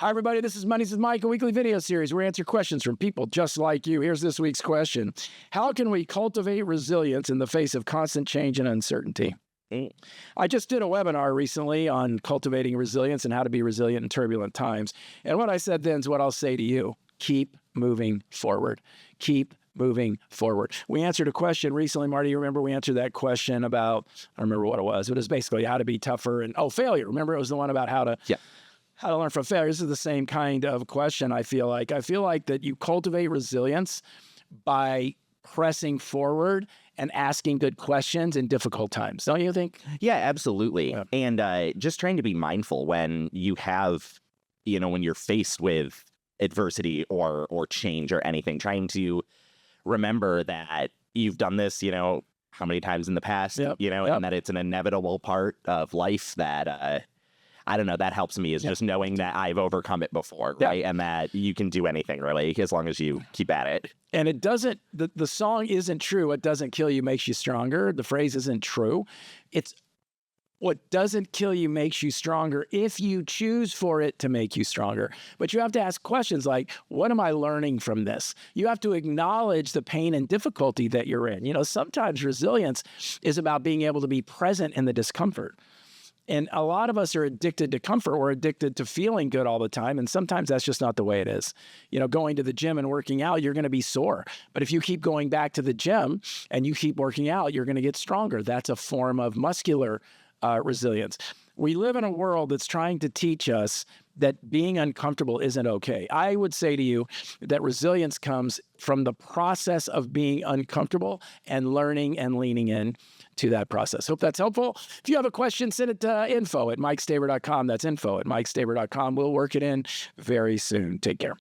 Hi, everybody. This is Money's with Mike, a weekly video series where we answer questions from people just like you. Here's this week's question. How can we cultivate resilience in the face of constant change and uncertainty? I just did a webinar recently on cultivating resilience and how to be resilient in turbulent times. And what I said then is what I'll say to you. Keep moving forward. Keep moving forward. We answered a question recently, Marty. You remember we answered that question about, I don't remember what it was. It was basically how to be tougher and, failure. Remember it was the one about how to learn from failure. This is the same kind of question, I feel like. I feel like that you cultivate resilience by pressing forward and asking good questions in difficult times. Don't you think? Yeah, absolutely. Yeah. And just trying to be mindful when you have, when you're faced with adversity or change or anything, trying to remember that you've done this, how many times in the past, and that it's an inevitable part of life that, I don't know, that helps me is just knowing that I've overcome it before, right? And that you can do anything really, as long as you keep at it. And it doesn't, the song isn't true. What doesn't kill you makes you stronger. The phrase isn't true. It's what doesn't kill you makes you stronger if you choose for it to make you stronger. But you have to ask questions like, what am I learning from this? You have to acknowledge the pain and difficulty that you're in. Sometimes resilience is about being able to be present in the discomfort. And a lot of us are addicted to comfort. We're addicted to feeling good all the time. And sometimes that's just not the way it is. Going to the gym and working out, you're going to be sore. But if you keep going back to the gym and you keep working out, you're going to get stronger. That's a form of muscular resilience. We live in a world that's trying to teach us that being uncomfortable isn't okay. I would say to you that resilience comes from the process of being uncomfortable and learning and leaning in to that process. Hope that's helpful. If you have a question, send it to info@mikestaver.com. That's info@mikestaver.com. We'll work it in very soon. Take care.